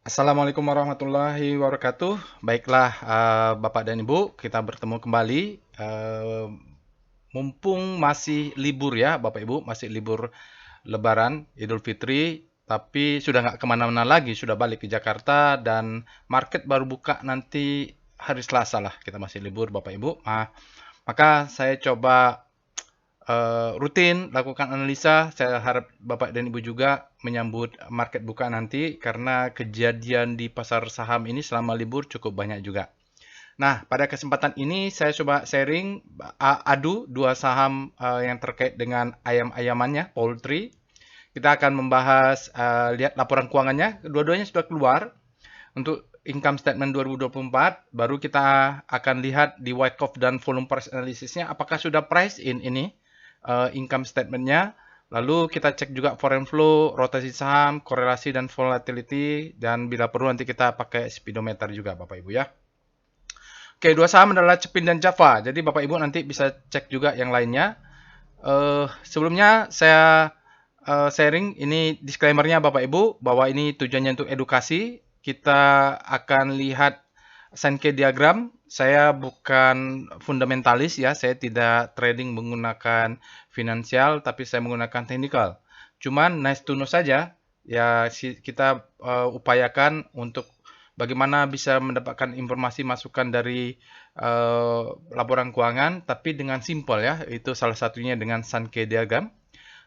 Assalamualaikum warahmatullahi wabarakatuh. Baiklah, Bapak dan Ibu, kita bertemu kembali. Mumpung masih libur ya, Bapak Ibu, masih libur Lebaran, Idul Fitri, tapi sudah nggak kemana-mana lagi, sudah balik ke Jakarta dan market baru buka nanti hari Selasa lah. Kita masih libur, Bapak Ibu. Maka saya coba rutin lakukan analisa. Saya harap Bapak dan Ibu juga menyambut market buka nanti karena kejadian di pasar saham ini selama libur cukup banyak juga. Nah, pada kesempatan ini saya coba sharing adu dua saham yang terkait dengan ayam-ayamannya, poultry. Kita akan membahas lihat laporan keuangannya, dua-duanya sudah keluar untuk income statement 2024. Baru kita akan lihat di Wyckoff dan volume price analysisnya apakah sudah price in ini income statementnya. Lalu kita cek juga foreign flow, rotasi saham, korelasi dan volatility, dan bila perlu nanti kita pakai speedometer juga Bapak Ibu ya. Oke, dua saham adalah Cepin dan Java. Jadi Bapak Ibu nanti bisa cek juga yang lainnya. Sebelumnya saya sharing ini disclaimer-nya Bapak Ibu bahwa ini tujuannya untuk edukasi. Kita akan lihat Sankey diagram. Saya bukan fundamentalis ya, saya tidak trading menggunakan finansial, tapi saya menggunakan technical. Cuman nice to know saja, ya kita upayakan untuk bagaimana bisa mendapatkan informasi masukan dari laporan keuangan, tapi dengan simple ya, itu salah satunya dengan Sankey diagram.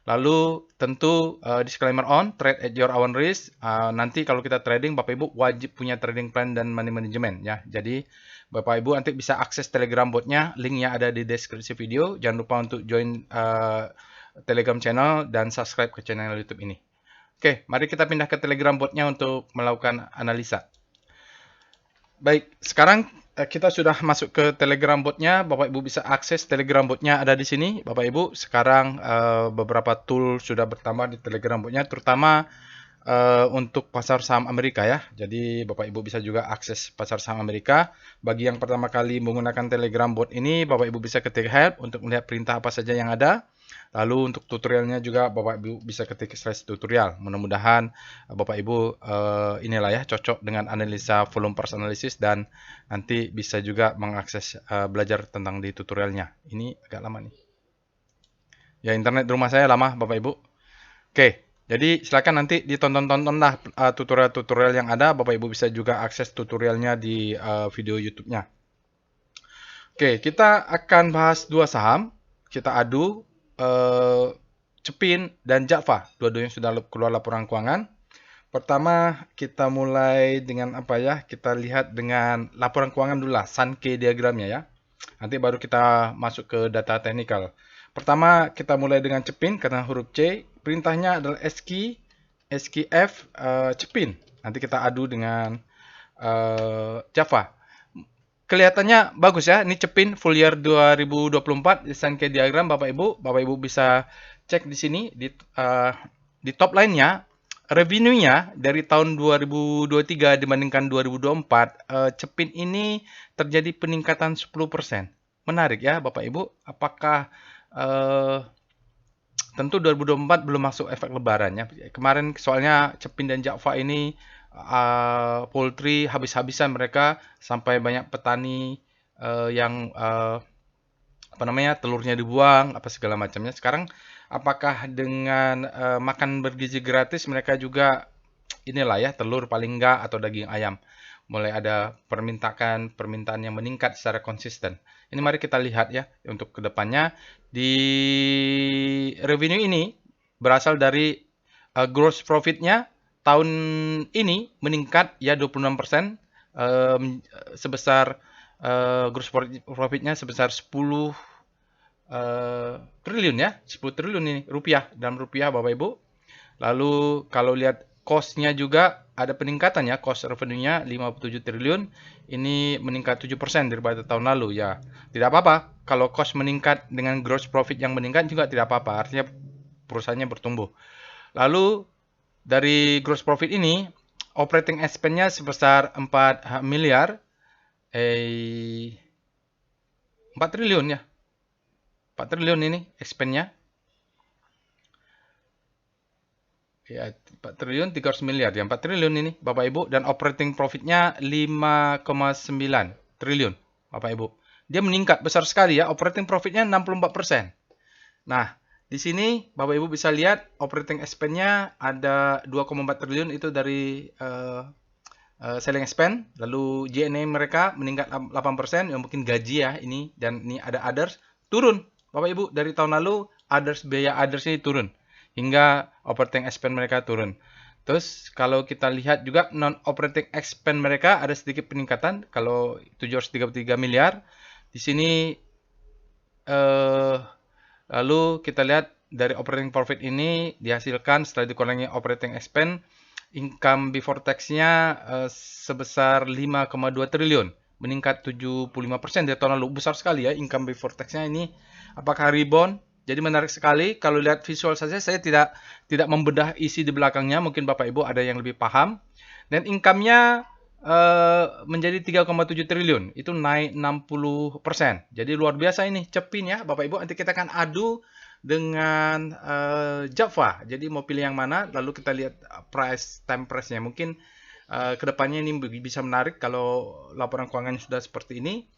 Lalu tentu disclaimer on, trade at your own risk. Nanti kalau kita trading, Bapak Ibu wajib punya trading plan dan money management ya. Jadi Bapak Ibu nanti bisa akses Telegram botnya, linknya ada di deskripsi video. Jangan lupa untuk join Telegram channel dan subscribe ke channel YouTube ini. Oke, mari kita pindah ke Telegram botnya untuk melakukan analisa. Baik, sekarang kita sudah masuk ke Telegram botnya. Bapak Ibu bisa akses Telegram botnya ada di sini. Bapak Ibu, sekarang beberapa tool sudah bertambah di Telegram botnya, terutama untuk pasar saham Amerika ya. Jadi Bapak Ibu bisa juga akses pasar saham Amerika. Bagi yang pertama kali menggunakan Telegram bot ini, Bapak Ibu bisa ketik help untuk melihat perintah apa saja yang ada. Lalu untuk tutorialnya juga Bapak Ibu bisa ketik slash tutorial. Mudah-mudahan Bapak Ibu inilah ya cocok dengan analisa volume price analysis dan nanti bisa juga mengakses belajar tentang di tutorialnya. Ini agak lama nih. Ya internet di rumah saya lama Bapak Ibu. Oke, jadi silakan nanti ditonton-tontonlah tutorial-tutorial yang ada. Bapak Ibu bisa juga akses tutorialnya di video YouTube-nya. Oke, kita akan bahas dua saham. Kita adu Cepin dan Java. Dua-duanya sudah keluar laporan keuangan. Pertama, kita mulai dengan apa ya? Kita lihat dengan laporan keuangan dulu lah, Sankey diagramnya ya. Nanti baru kita masuk ke data teknikal. Pertama, kita mulai dengan Cepin karena huruf C. Perintahnya adalah SKF Cepin. Nanti kita adu dengan Java. Kelihatannya bagus ya. Ini Cepin full year 2024 desain ke diagram Bapak Ibu. Bapak Ibu bisa cek di sini di top line-nya revenue-nya dari tahun 2023 dibandingkan 2024 Cepin ini terjadi peningkatan 10%. Menarik ya Bapak Ibu. Apakah tentu 2024 belum masuk efek lebarannya. Kemarin soalnya Cepin dan Java ini poultry habis-habisan mereka sampai banyak petani yang apa namanya telurnya dibuang apa segala macamnya. Sekarang apakah dengan makan bergizi gratis mereka juga inilah ya telur paling enggak atau daging ayam mulai ada permintaan yang meningkat secara konsisten. Ini mari kita lihat ya untuk kedepannya di revenue ini berasal dari gross profit-nya tahun ini meningkat ya 26% sebesar gross profit-nya sebesar 10 triliun ya, 10 triliun ini rupiah dalam rupiah Bapak Ibu. Lalu kalau lihat cost-nya juga ada peningkatan ya, cost revenue-nya 57 triliun, ini meningkat 7% daripada tahun lalu ya. Tidak apa-apa, kalau cost meningkat dengan gross profit yang meningkat juga tidak apa-apa, artinya perusahaannya bertumbuh. Lalu dari gross profit ini, operating expense-nya sebesar 4 miliar, 4 triliun ya, 4 triliun ini expense-nya. Ya, 4 triliun 300 miliar. Ya, 4 triliun ini Bapak Ibu, dan operating profitnya 5,9 triliun Bapak Ibu. Dia meningkat besar sekali ya, operating profitnya 64%. Nah, di sini Bapak Ibu bisa lihat operating expense-nya ada 2,4 triliun itu dari selling expense, lalu G&A mereka meningkat 8%, yang mungkin gaji ya ini, dan ini ada others turun Bapak Ibu dari tahun lalu, biaya others ini turun hingga operating expense mereka turun. Terus kalau kita lihat juga non operating expense mereka ada sedikit peningkatan, kalau 733 miliar di sini. Lalu kita lihat dari operating profit ini dihasilkan setelah dikurangi operating expense, income before tax-nya sebesar 5,2 triliun, meningkat 75% dari tahun lalu. Besar sekali ya income before tax-nya ini. Apakah rebound? Jadi menarik sekali. Kalau lihat visual saja, saya tidak membedah isi di belakangnya. Mungkin Bapak Ibu ada yang lebih paham. Dan income-nya menjadi 3,7 triliun. Itu naik 60%. Jadi luar biasa ini. Cepin ya Bapak Ibu. Nanti kita akan adu dengan Java. Jadi mau pilih yang mana? Lalu kita lihat time price-nya. Mungkin kedepannya ini bisa menarik kalau laporan keuangannya sudah seperti ini.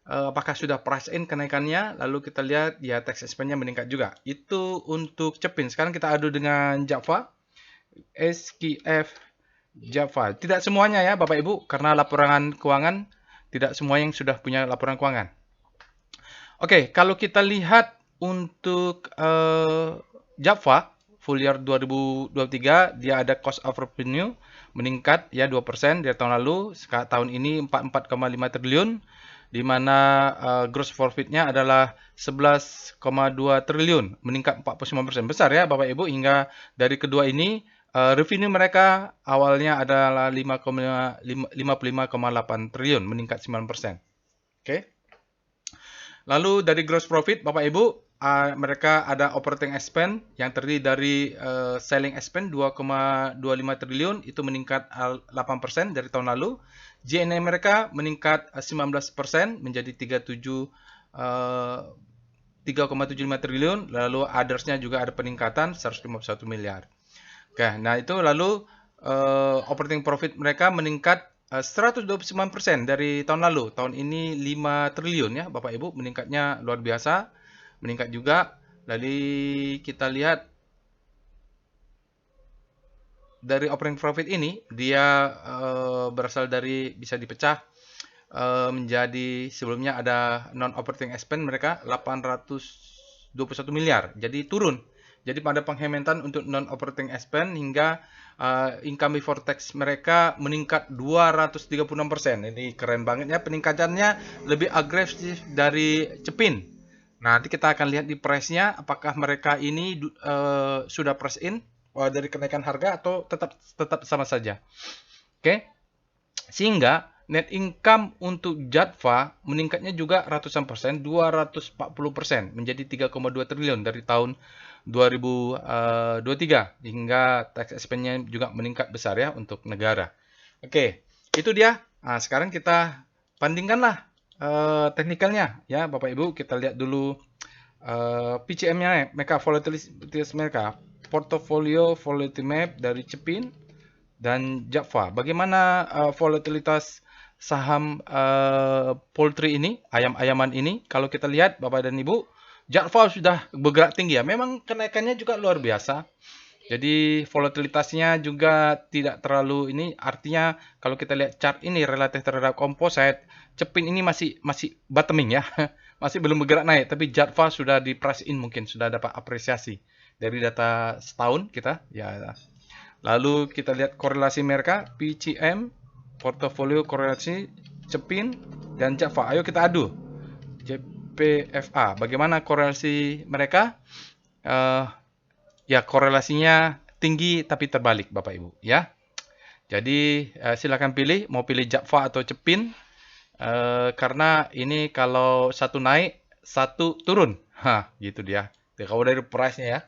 Apakah sudah price in kenaikannya? Lalu kita lihat ya tax expense-nya meningkat juga. Itu untuk Cepin. Sekarang kita adu dengan Java. SKF Java. Tidak semuanya ya Bapak Ibu, karena laporan keuangan tidak semua yang sudah punya laporan keuangan. Oke, kalau kita lihat untuk Java full year 2023, dia ada cost of revenue meningkat ya 2% dari tahun lalu. Tahun ini 44,5 triliun, di mana gross profit-nya adalah 11,2 triliun, meningkat 49%. Besar ya Bapak Ibu, hingga dari kedua ini revenue mereka awalnya adalah 55,8 triliun, meningkat 9%. Oke. Lalu dari gross profit, Bapak Ibu, mereka ada operating expense yang terdiri dari selling expense 2,25 triliun, itu meningkat 8% dari tahun lalu. G&A mereka meningkat 19% menjadi 3,75 triliun. Lalu others-nya juga ada peningkatan 151 miliar. Oke, nah itu lalu operating profit mereka meningkat 129% dari tahun lalu. Tahun ini 5 triliun ya Bapak Ibu, meningkatnya luar biasa. Meningkat juga. Lalu kita lihat dari operating profit ini, dia berasal dari, bisa dipecah menjadi, sebelumnya ada non operating expense mereka 821 miliar. Jadi turun. Jadi pada penghemat untuk non operating expense hingga income before tax mereka meningkat 236%. Ini keren banget ya, peningkatannya lebih agresif dari Cepin. Nah, nanti kita akan lihat di price-nya apakah mereka ini sudah price in dari kenaikan harga atau tetap sama saja. Oke. Sehingga net income untuk Java meningkatnya juga ratusan persen, 240% menjadi 3,2 triliun dari tahun 2023, hingga tax expense-nya juga meningkat besar ya untuk negara. Oke, itu dia. Nah, sekarang kita bandingkanlah teknikalnya ya Bapak Ibu. Kita lihat dulu PCM-nya, mereka volatility mereka, portfolio volatility map dari Cepin dan Java. Bagaimana volatilitas saham poultry ini, ayam-ayaman ini? Kalau kita lihat Bapak dan Ibu, Java sudah bergerak tinggi ya. Memang kenaikannya juga luar biasa. Jadi volatilitasnya juga tidak terlalu ini, artinya kalau kita lihat chart ini relatif terhadap composite, Cepin ini masih bottoming ya. Masih belum bergerak naik, tapi Java sudah di price in, mungkin sudah dapat apresiasi dari data setahun kita ya. Lalu kita lihat korelasi mereka, PCM, portofolio korelasi Cepin dan Java. Ayo kita adu. JPFA. Bagaimana korelasi mereka? Ya, korelasinya tinggi tapi terbalik Bapak Ibu ya. Jadi silakan pilih, mau pilih Java atau Cepin. Karena ini kalau satu naik, satu turun. Gitu dia. Kalau dari price-nya ya.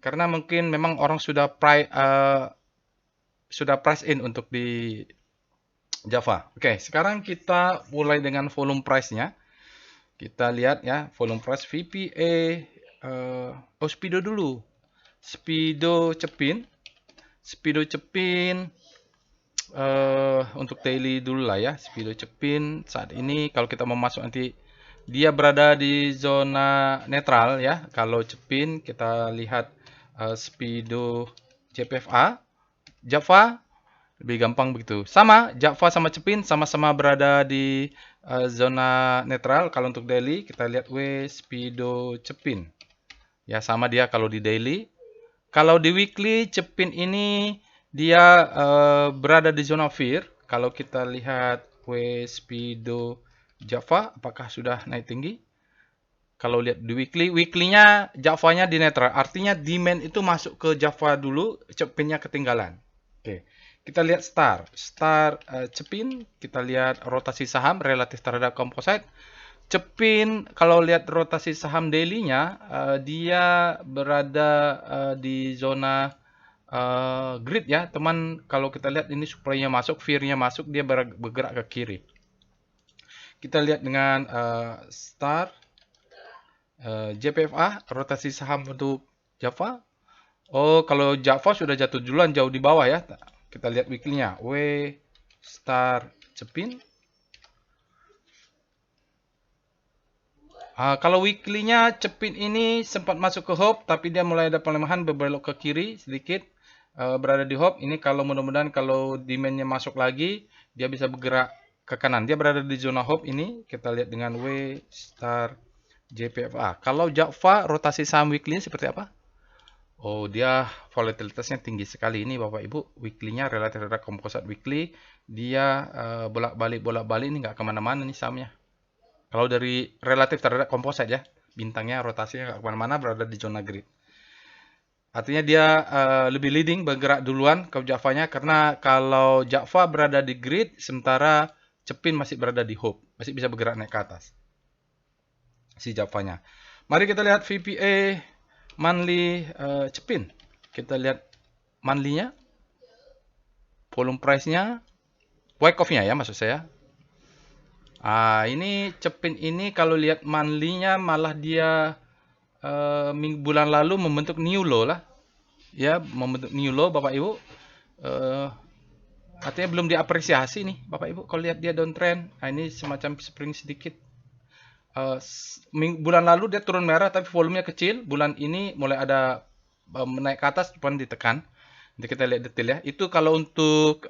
Karena mungkin memang orang sudah price in untuk di Java. Oke, sekarang kita mulai dengan volume price-nya. Kita lihat ya, volume price VPA, Speedo dulu. Speedo Cepin. Speedo Cepin untuk daily dulu lah ya. Speedo Cepin saat ini kalau kita mau masuk nanti dia berada di zona netral ya. Kalau Cepin kita lihat Speedo JPFA, Java lebih gampang begitu. Sama, Java sama Cepin sama-sama berada di zona netral. Kalau untuk daily kita lihat Speedo Cepin. Ya sama dia kalau di daily. Kalau di weekly Cepin ini dia berada di zona fear. Kalau kita lihat Speedo Java apakah sudah naik tinggi? Kalau lihat di weekly-nya Java-nya di netral. Artinya demand itu masuk ke Java dulu, Cepinnya ketinggalan. Oke. Kita lihat Star Cepin, kita lihat rotasi saham relatif terhadap composite. Cepin kalau lihat rotasi saham daily-nya dia berada di zona grid ya, teman. Kalau kita lihat ini supply-nya masuk, fear-nya masuk, dia bergerak ke kiri. Kita lihat dengan Star JPFA, rotasi saham untuk Java. Oh, kalau Java sudah jatuh duluan jauh di bawah ya. Kita lihat weekly-nya. Star Cepin. Kalau weekly-nya Cepin ini sempat masuk ke hope, tapi dia mulai ada pelemahan berbelok ke kiri sedikit. Berada di hope. Ini kalau mudah-mudahan kalau demand-nya masuk lagi, dia bisa bergerak ke kanan. Dia berada di zona hope ini. Kita lihat dengan Star JPFA. Kalau Java rotasi saham weekly seperti apa? Oh, dia volatilitasnya tinggi sekali ini Bapak Ibu. Weekly-nya relatif terhadap composite weekly, dia bolak-balik ini nggak kemana-mana nih sahamnya. Kalau dari relatif terhadap composite ya, bintangnya rotasinya nggak kemana-mana, berada di zona grid. Artinya dia lebih leading, bergerak duluan ke Java-nya, karena kalau Java berada di grid, sementara Cepin masih berada di hope, masih bisa bergerak naik ke atas si Java-nya. Mari kita lihat VPA monthly Cepin. Kita lihat monthly-nya, volume price-nya, wake off-nya ya maksud saya. Ini Cepin ini kalau lihat monthly-nya malah dia bulan lalu membentuk new low lah. Ya, membentuk new low Bapak Ibu. Artinya belum diapresiasi nih Bapak Ibu. Kalau lihat dia downtrend, ini semacam spring sedikit. Bulan lalu dia turun merah tapi volumenya kecil. Bulan ini mulai ada menaik ke atas, cuman ditekan. Nanti kita lihat detail ya. Itu kalau untuk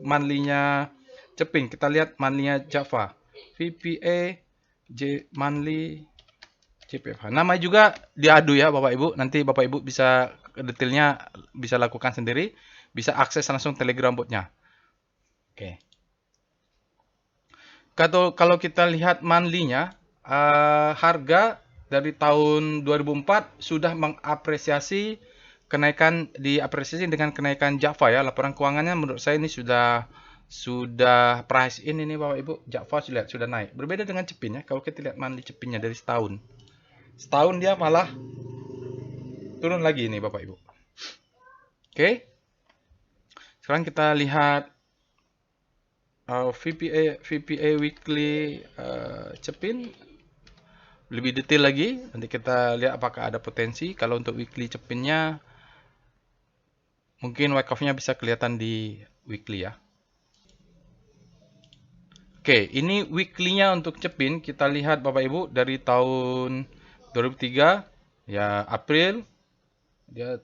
monthly-nya Cepin. Kita lihat monthly-nya Java. VPA monthly JPFH. Nama juga diadu ya Bapak Ibu. Nanti Bapak Ibu bisa detailnya bisa lakukan sendiri. Bisa akses langsung Telegram botnya. Oke. Kalau kita lihat monthly-nya, harga dari tahun 2004 sudah mengapresiasi kenaikan, diapresiasi dengan kenaikan Java ya. Laporan keuangannya menurut saya ini sudah price in ini Bapak Ibu. Java sudah naik. Berbeda dengan Cepin ya. Kalau kita lihat monthly Cepinnya dari setahun. Setahun dia malah turun lagi ini Bapak Ibu. Oke. Sekarang kita lihat VPA weekly Cepin lebih detail lagi. Nanti kita lihat apakah ada potensi. Kalau untuk weekly Cepinnya mungkin wake off-nya bisa kelihatan di weekly ya. Oke, ini weekly-nya untuk Cepin kita lihat Bapak Ibu dari tahun 2003 ya, April dia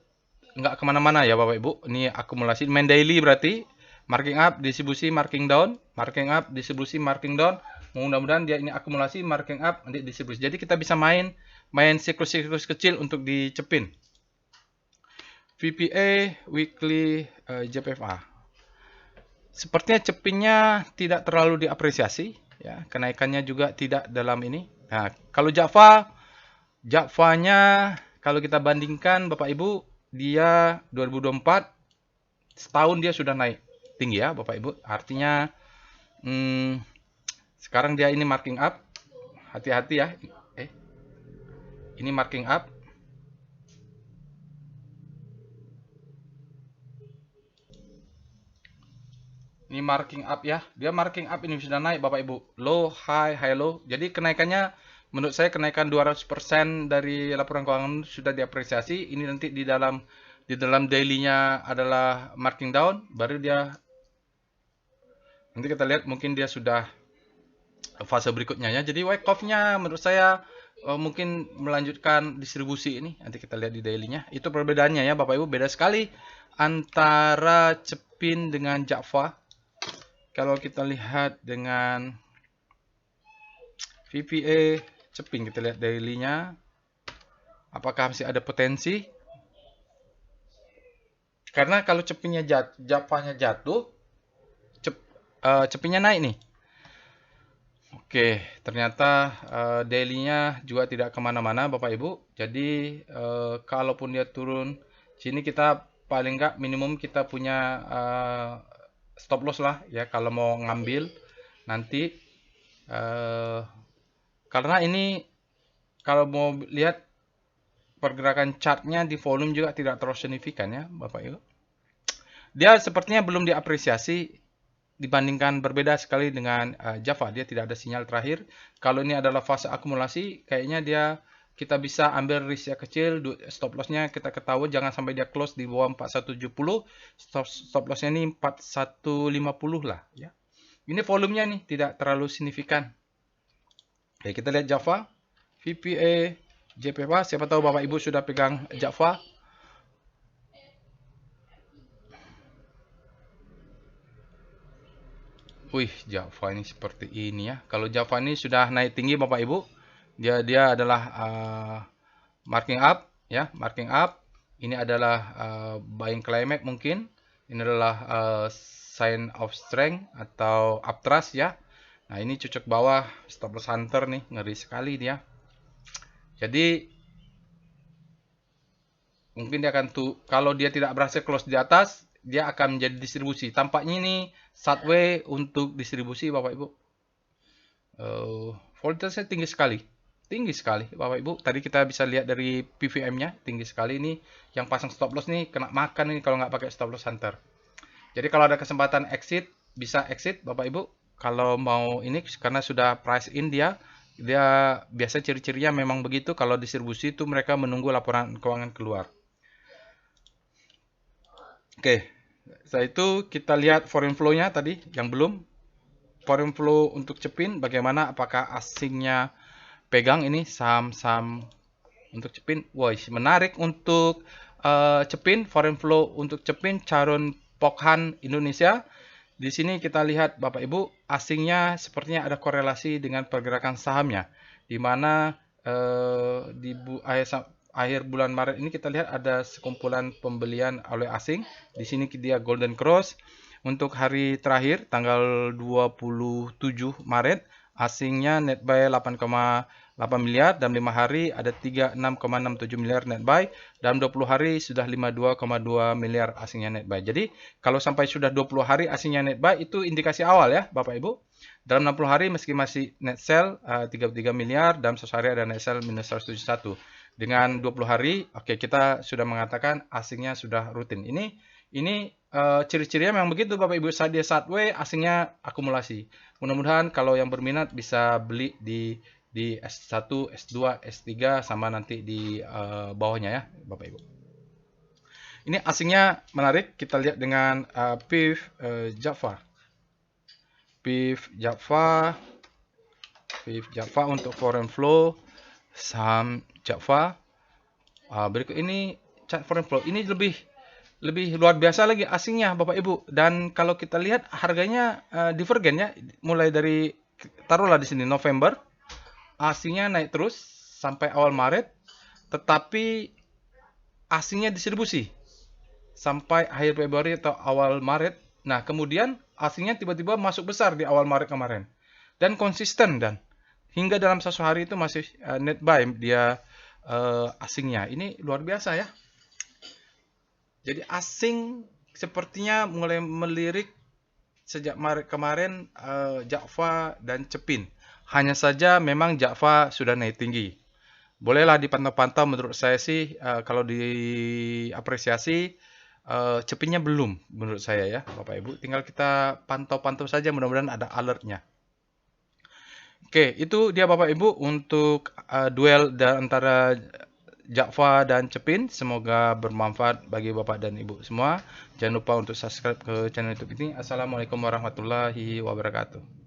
nggak kemana-mana ya Bapak Ibu. Ini akumulasi main daily berarti marking up, distribusi, marking down, marking up, distribusi, marking down. Mudah-mudahan dia ini akumulasi, marking up, nanti distribusi. Jadi kita bisa main siklus-siklus kecil untuk di Cepin. VPA weekly JPFA. Sepertinya Cepinnya tidak terlalu diapresiasi ya, kenaikannya juga tidak dalam ini. Nah, kalau Java-nya kalau kita bandingkan Bapak Ibu, dia 2024 setahun dia sudah naik tinggi ya Bapak Ibu. Artinya sekarang dia ini marking up. Hati-hati ya. Ini marking up. Ini marking up ya. Dia marking up ini sudah naik Bapak Ibu. Low, high, high, low. Jadi kenaikannya menurut saya kenaikan 200% dari laporan keuangan sudah diapresiasi. Ini nanti di dalam daily-nya adalah marking down, baru dia nanti kita lihat mungkin dia sudah fase berikutnya ya. Jadi wake off-nya menurut saya mungkin melanjutkan distribusi ini. Nanti kita lihat di daily-nya. Itu perbedaannya ya Bapak Ibu, beda sekali antara Cepin dengan Java. Kalau kita lihat dengan VPA Cepin, kita lihat daily-nya. Apakah masih ada potensi? Karena kalau Cepinnya Javanya jatuh, Cepinnya naik nih. Oke, ternyata daily-nya juga tidak kemana-mana Bapak Ibu. Jadi kalaupun dia turun, sini kita paling nggak minimum kita punya stop loss lah ya kalau mau ngambil nanti. Karena ini kalau mau lihat pergerakan chartnya di volume juga tidak terlalu signifikan ya Bapak Ibu. Dia sepertinya belum diapresiasi dibandingkan berbeda sekali dengan Java. Dia tidak ada sinyal terakhir. Kalau ini adalah fase akumulasi, kayaknya kita bisa ambil risk kecil, stop loss-nya kita ketahui jangan sampai dia close di bawah 4170. Stop loss-nya ini 4150 lah ya. Ini volumenya nih tidak terlalu signifikan. Oke, kita lihat Java, VPA, JPFA. Siapa tahu Bapak Ibu sudah pegang Java. Wih, Java ini seperti ini ya. Kalau Java ini sudah naik tinggi Bapak Ibu, dia adalah marking up ya, marking up. Ini adalah buying climax mungkin. Ini adalah sign of strength atau uptrust ya. Nah, ini cucuk bawah stop loss hunter nih, ngeri sekali dia. Jadi mungkin dia akan kalau dia tidak berhasil close di atas, dia akan menjadi distribusi. Tampaknya ini sideways untuk distribusi Bapak Ibu. Voltage-nya tinggi sekali. Tinggi sekali Bapak Ibu. Tadi kita bisa lihat dari PVM-nya tinggi sekali ini. Yang pasang stop loss nih kena makan ini kalau nggak pakai stop loss hunter. Jadi kalau ada kesempatan exit, bisa exit Bapak Ibu. Kalau mau ini karena sudah price in dia biasa ciri-cirinya memang begitu. Kalau distribusi itu mereka menunggu laporan keuangan keluar. Oke, setelah itu kita lihat foreign flow-nya tadi yang belum. Foreign flow untuk Cepin bagaimana, apakah asingnya pegang ini saham-saham untuk Cepin. Wah, menarik untuk Cepin, foreign flow untuk Cepin, Charun Pokhan Indonesia. Di sini kita lihat Bapak Ibu, asingnya sepertinya ada korelasi dengan pergerakan sahamnya. Di mana di akhir bulan Maret ini kita lihat ada sekumpulan pembelian oleh asing. Di sini dia golden cross. Untuk hari terakhir tanggal 27 Maret asingnya net buy 8,8 miliar, dalam 5 hari ada 36,67 miliar net buy, dalam 20 hari sudah 52,2 miliar asingnya net buy. Jadi kalau sampai sudah 20 hari asingnya net buy itu indikasi awal ya Bapak Ibu. Dalam 60 hari meski masih net sell 33 miliar, dalam 1 hari ada net sell minus 171. Dengan 20 hari, oke, kita sudah mengatakan asingnya sudah rutin. Ini ciri-cirinya memang begitu Bapak Ibu, saat dia sideways asingnya akumulasi. Mudah-mudahan kalau yang berminat bisa beli di S1, S2, S3 sama nanti di bawahnya ya Bapak Ibu. Ini asingnya menarik, kita lihat dengan PIF Java. PIF Java untuk foreign flow saham Java. Berikut ini chart foreign flow. Ini lebih luar biasa lagi asingnya Bapak Ibu. Dan kalau kita lihat harganya divergen ya. Mulai dari taruhlah di sini November, asingnya naik terus sampai awal Maret, tetapi asingnya distribusi sampai akhir Februari atau awal Maret. Nah, kemudian asingnya tiba-tiba masuk besar di awal Maret kemarin. Dan konsisten dan hingga dalam 1 hari itu masih net buy dia asingnya. Ini luar biasa ya. Jadi asing sepertinya mulai melirik sejak Maret kemarin Java dan Cepin. Hanya saja memang Java sudah naik tinggi. Bolehlah dipantau-pantau, menurut saya sih kalau diapresiasi. Cepinnya belum menurut saya ya Bapak Ibu. Tinggal kita pantau-pantau saja, mudah-mudahan ada alertnya. Oke, itu dia Bapak Ibu untuk duel antara Jakfa dan Cepin. Semoga bermanfaat bagi Bapak dan Ibu semua. Jangan lupa untuk subscribe ke channel YouTube ini. Assalamualaikum warahmatullahi wabarakatuh.